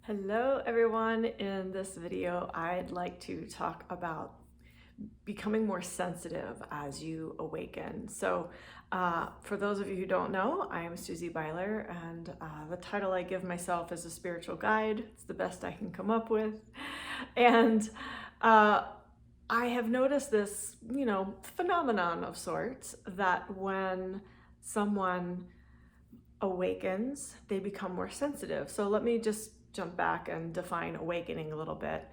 Hello everyone. In this video, I'd like to talk about becoming more sensitive as you awaken. So for those of you who don't know, I am Susie Byler, and the title I give myself is a spiritual guide. It's the best I can come up with. And I have noticed this, phenomenon of sorts that when someone awakens, they become more sensitive. So let me just jump back and define awakening a little bit.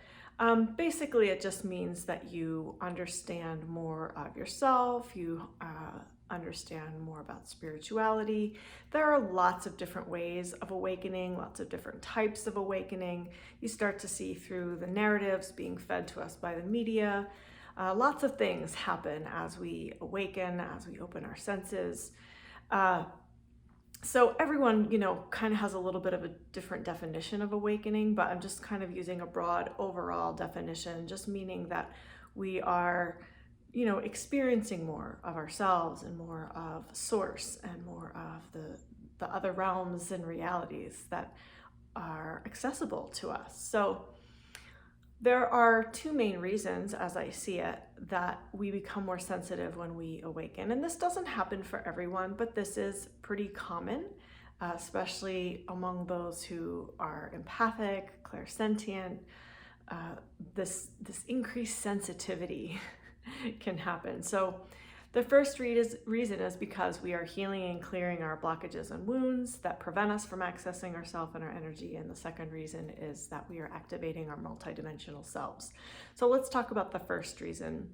Basically, it just means that you understand more of yourself, you understand more about spirituality. There are lots of different ways of awakening, lots of different types of awakening. You start to see through the narratives being fed to us by the media. Lots of things happen as we awaken, as we open our senses. So everyone, kind of has a little bit of a different definition of awakening, but I'm just kind of using a broad overall definition, just meaning that we are, experiencing more of ourselves and more of source and more of the other realms and realities that are accessible to us. So there are two main reasons, as I see it, that we become more sensitive when we awaken. And this doesn't happen for everyone, but this is pretty common, especially among those who are empathic, clairsentient. This increased sensitivity can happen. So the first reason is because we are healing and clearing our blockages and wounds that prevent us from accessing ourself and our energy. And the second reason is that we are activating our multidimensional selves. So let's talk about the first reason.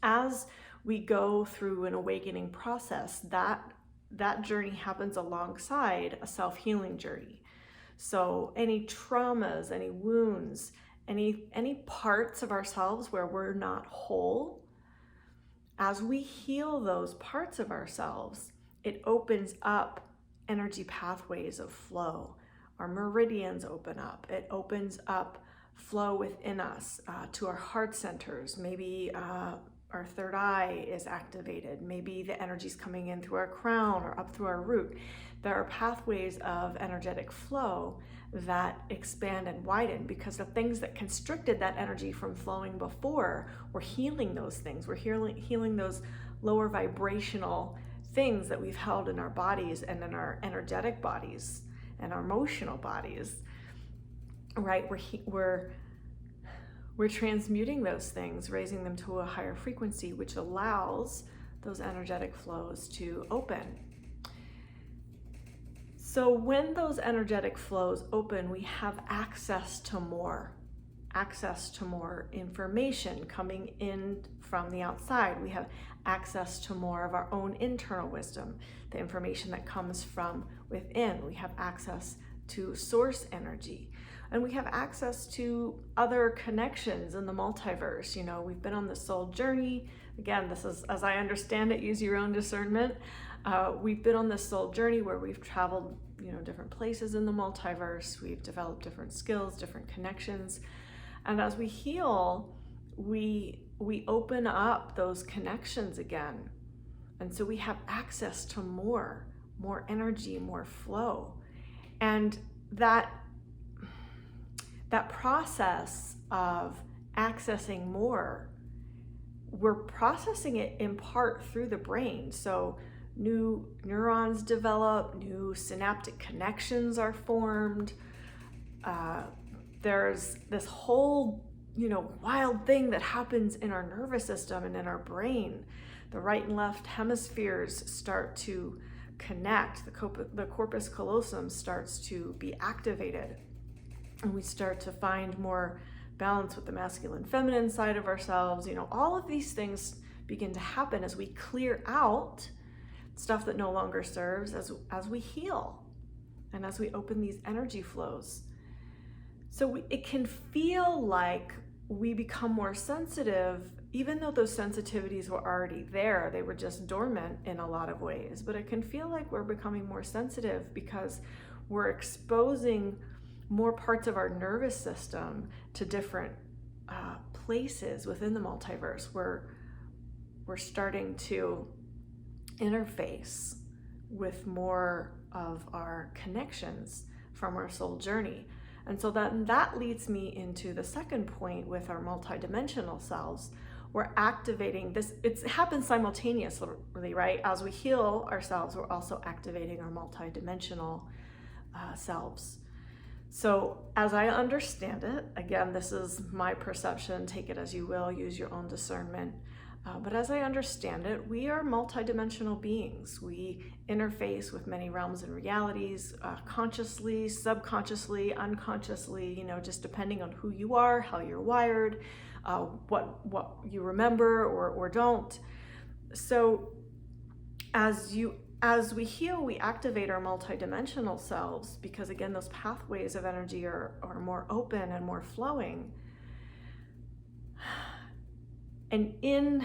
As we go through an awakening process, that journey happens alongside a self-healing journey. So any traumas, any wounds, any parts of ourselves where we're not whole, as we heal those parts of ourselves, it opens up energy pathways of flow. Our meridians open up. It opens up flow within us to our heart centers. Maybe our third eye is activated. Maybe the energy's coming in through our crown or up through our root. There are pathways of energetic flow that expand and widen because the things that constricted that energy from flowing before, we're healing those things. We're healing those lower vibrational things that we've held in our bodies and in our energetic bodies and our emotional bodies, right? We're transmuting those things, raising them to a higher frequency, which allows those energetic flows to open. So when those energetic flows open, we have access to more information coming in from the outside. We have access to more of our own internal wisdom, the information that comes from within. We have access to source energy, and we have access to other connections in the multiverse. We've been on this soul journey. Again, this is, as I understand it, use your own discernment. We've been on this soul journey where we've traveled, different places in the multiverse. We've developed different skills, different connections. And as we heal, we open up those connections again. And so we have access to more energy, more flow. And that process of accessing more, we're processing it in part through the brain. So new neurons develop, new synaptic connections are formed. There's this whole, wild thing that happens in our nervous system and in our brain. The right and left hemispheres start to connect. The corpus callosum starts to be activated. And we start to find more balance with the masculine feminine side of ourselves. All of these things begin to happen as we clear out stuff that no longer serves, as we heal and as we open these energy flows. So it can feel like we become more sensitive, even though those sensitivities were already there. They were just dormant in a lot of ways, but it can feel like we're becoming more sensitive because we're exposing more parts of our nervous system to different places within the multiverse. We're starting to interface with more of our connections from our soul journey. And so then that leads me into the second point with our multidimensional selves. We're activating this, it happens simultaneously, right? As we heal ourselves, we're also activating our multidimensional selves. So as I understand it, again, this is my perception, take it as you will, use your own discernment. But as I understand it, we are multidimensional beings. We interface with many realms and realities, consciously, subconsciously, unconsciously, just depending on who you are, how you're wired, what you remember or don't. So as we heal, we activate our multidimensional selves because, again, those pathways of energy are more open and more flowing. And in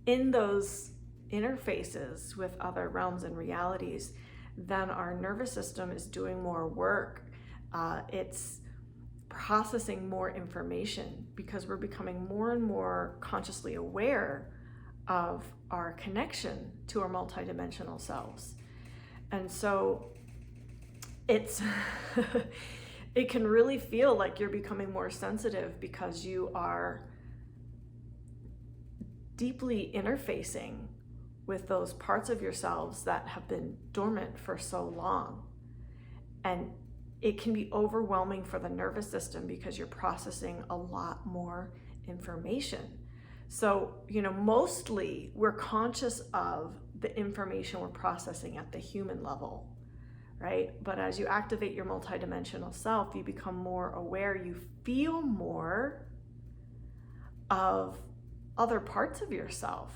those interfaces with other realms and realities, then our nervous system is doing more work. It's processing more information because we're becoming more and more consciously aware of our connection to our multidimensional selves. And so it's it can really feel like you're becoming more sensitive because you are deeply interfacing with those parts of yourselves that have been dormant for so long. And it can be overwhelming for the nervous system because you're processing a lot more information. So, mostly we're conscious of the information we're processing at the human level, right? But as you activate your multidimensional self, you become more aware, you feel more of other parts of yourself.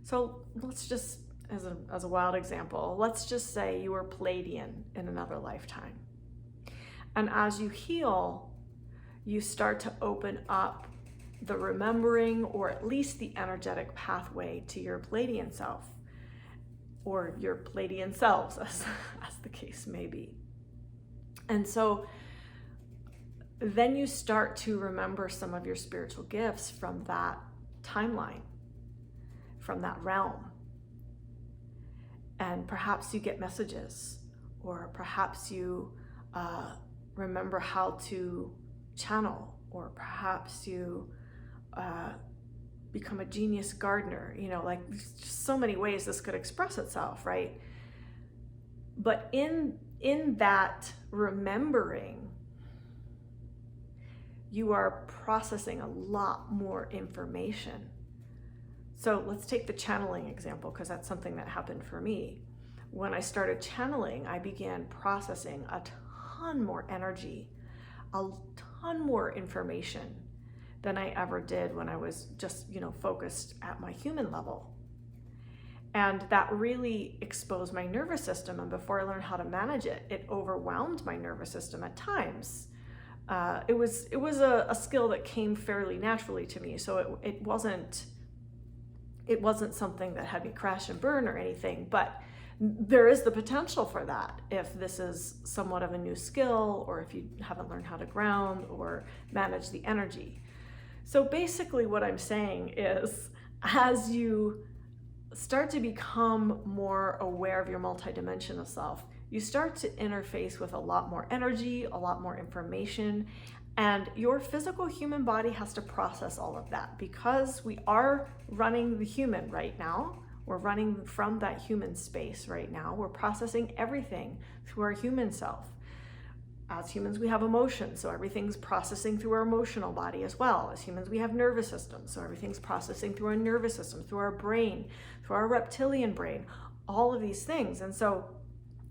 So let's just, as a wild example, let's just say you were Pleiadian in another lifetime. And as you heal, you start to open up the remembering, or at least the energetic pathway to your Pleiadian self, or your Pleiadian selves, as the case may be. And so then you start to remember some of your spiritual gifts from that timeline, from that realm. And perhaps you get messages, or perhaps you remember how to channel, or perhaps you become a genius gardener, just so many ways this could express itself, right? But in that remembering, you are processing a lot more information. So let's take the channeling example, because that's something that happened for me. When I started channeling, I began processing a ton more energy, a ton more information than I ever did when I was just, focused at my human level. And that really exposed my nervous system. And before I learned how to manage it, it overwhelmed my nervous system at times. It was a skill that came fairly naturally to me. So it wasn't something that had me crash and burn or anything, but there is the potential for that if this is somewhat of a new skill, or if you haven't learned how to ground or manage the energy. So basically what I'm saying is, as you start to become more aware of your multidimensional self, you start to interface with a lot more energy, a lot more information, and your physical human body has to process all of that because we are running the human right now. We're running from that human space right now. We're processing everything through our human self. As humans, we have emotions, so everything's processing through our emotional body as well. As humans, we have nervous systems, so everything's processing through our nervous system, through our brain, through our reptilian brain, all of these things. And so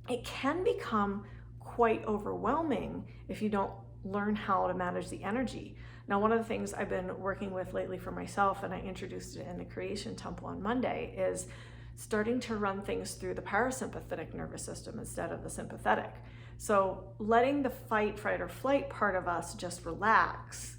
it can become quite overwhelming if you don't learn how to manage the energy. Now, one of the things I've been working with lately for myself, and I introduced it in the Creation Temple on Monday, is starting to run things through the parasympathetic nervous system instead of the sympathetic. So letting the fight, or flight part of us just relax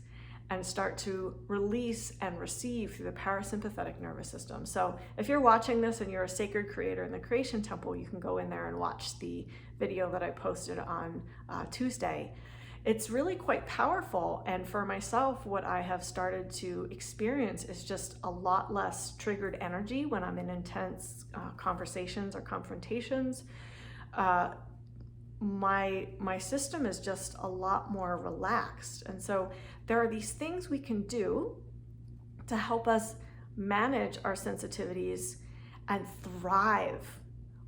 and start to release and receive through the parasympathetic nervous system. So if you're watching this and you're a sacred creator in the Creation Temple, you can go in there and watch the video that I posted on Tuesday. It's really quite powerful. And for myself, what I have started to experience is just a lot less triggered energy when I'm in intense conversations or confrontations. my system is just a lot more relaxed. And so there are these things we can do to help us manage our sensitivities and thrive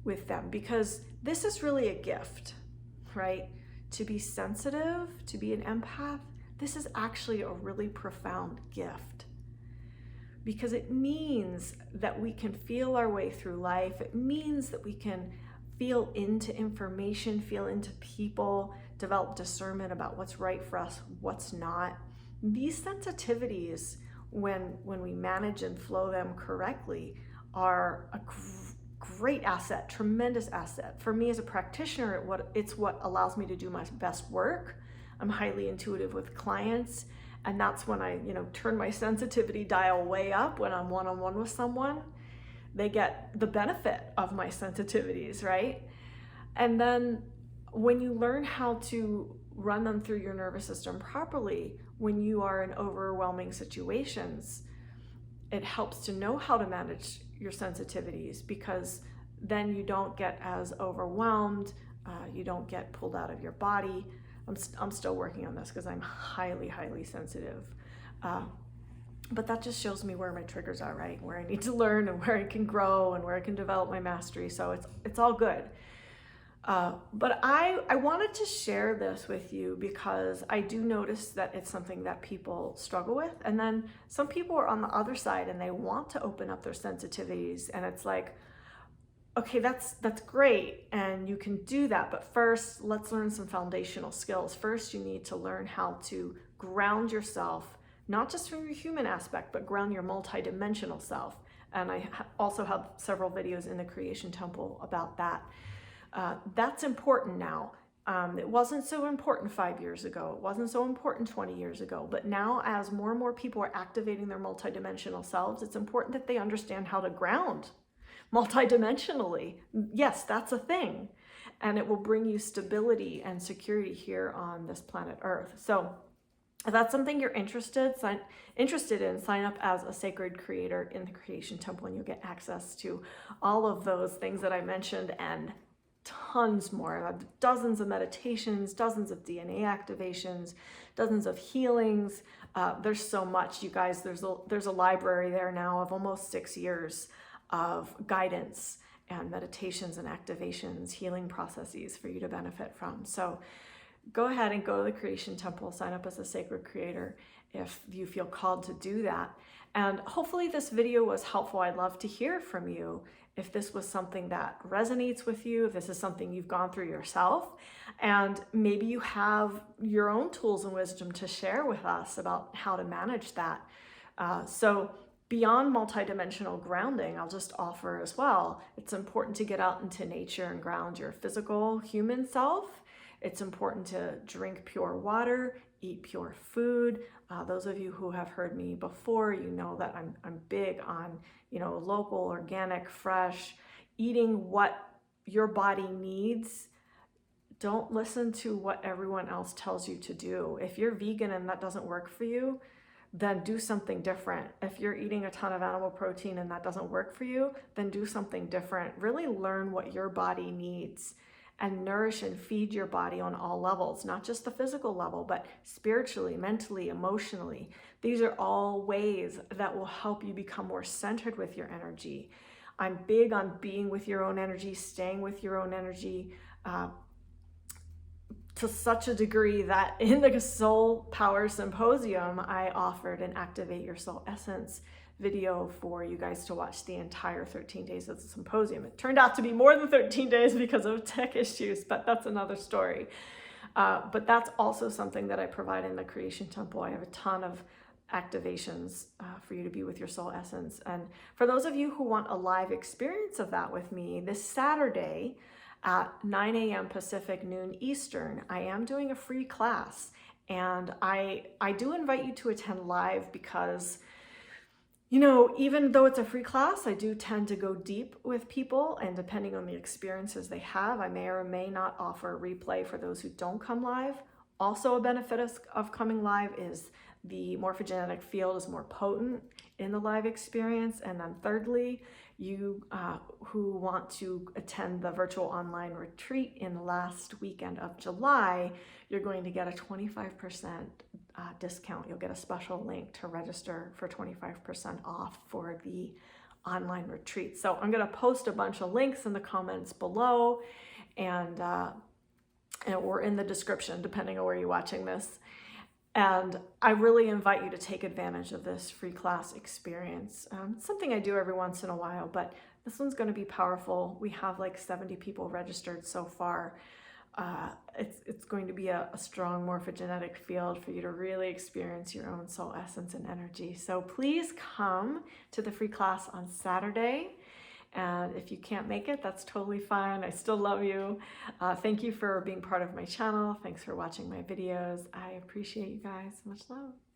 with them, because this is really a gift, right? To be sensitive, to be an empath, this is actually a really profound gift, because it means that we can feel our way through life. It means that we can feel into information, feel into people, develop discernment about what's right for us, what's not. These sensitivities, when we manage and flow them correctly, are a great asset, tremendous asset. For me as a practitioner, it's what allows me to do my best work. I'm highly intuitive with clients, and that's when I, turn my sensitivity dial way up when I'm one-on-one with someone. They get the benefit of my sensitivities, right? And then when you learn how to run them through your nervous system properly, when you are in overwhelming situations, it helps to know how to manage your sensitivities, because then you don't get as overwhelmed, you don't get pulled out of your body. I'm still working on this because I'm highly, highly sensitive. But that just shows me where my triggers are, right? Where I need to learn and where I can grow and where I can develop my mastery. So it's all good. But I wanted to share this with you because I do notice that it's something that people struggle with. And then some people are on the other side and they want to open up their sensitivities. And it's like, okay, that's great. And you can do that. But first, let's learn some foundational skills. First, you need to learn how to ground yourself, not just from your human aspect, but ground your multidimensional self. And I also have several videos in the Creation Temple about that. That's important now. It wasn't so important 5 years ago. It wasn't so important 20 years ago. But now, as more and more people are activating their multidimensional selves, it's important that they understand how to ground multidimensionally. Yes, that's a thing. And it will bring you stability and security here on this planet Earth. So if that's something you're interested in, sign up as a sacred creator in the Creation Temple, and you'll get access to all of those things that I mentioned and tons more. Dozens of meditations, dozens of DNA activations, dozens of healings. There's so much, you guys. There's a library there now of almost 6 years of guidance and meditations and activations, healing processes for you to benefit from. So go ahead and go to the Creation Temple, sign up as a sacred creator if you feel called to do that. And hopefully this video was helpful. I'd love to hear from you if this was something that resonates with you, if this is something you've gone through yourself, and maybe you have your own tools and wisdom to share with us about how to manage that. So beyond multidimensional grounding, I'll just offer as well, it's important to get out into nature and ground your physical human self. It's important to drink pure water, eat pure food. Those of you who have heard me before, you know that I'm big on, local, organic, fresh, eating what your body needs. Don't listen to what everyone else tells you to do. If you're vegan and that doesn't work for you, then do something different. If you're eating a ton of animal protein and that doesn't work for you, then do something different. Really learn what your body needs and nourish and feed your body on all levels, not just the physical level, but spiritually, mentally, emotionally. These are all ways that will help you become more centered with your energy. I'm big on being with your own energy, staying with your own energy, to such a degree that in the Soul Power Symposium, I offered an Activate Your Soul Essence video for you guys to watch the entire 13 days of the symposium. It turned out to be more than 13 days because of tech issues, but that's another story. But that's also something that I provide in the Creation Temple. I have a ton of activations for you to be with your soul essence. And for those of you who want a live experience of that with me, this Saturday at 9 a.m. Pacific, noon Eastern, I am doing a free class. And I do invite you to attend live because even though it's a free class, I do tend to go deep with people, and depending on the experiences they have, I may or may not offer a replay for those who don't come live. Also, a benefit of coming live is the morphogenetic field is more potent in the live experience. And then thirdly, You who want to attend the virtual online retreat in the last weekend of July, you're going to get a 25% discount. You'll get a special link to register for 25% off for the online retreat. So I'm going to post a bunch of links in the comments below, and or in the description, depending on where you're watching this. And I really invite you to take advantage of this free class experience. It's something I do every once in a while, but this one's going to be powerful. We have like 70 people registered so far. It's going to be a strong morphogenetic field for you to really experience your own soul essence and energy. So please come to the free class on Saturday. And if you can't make it, that's totally fine. I still love you. Thank you for being part of my channel. Thanks for watching my videos. I appreciate you guys. Much love.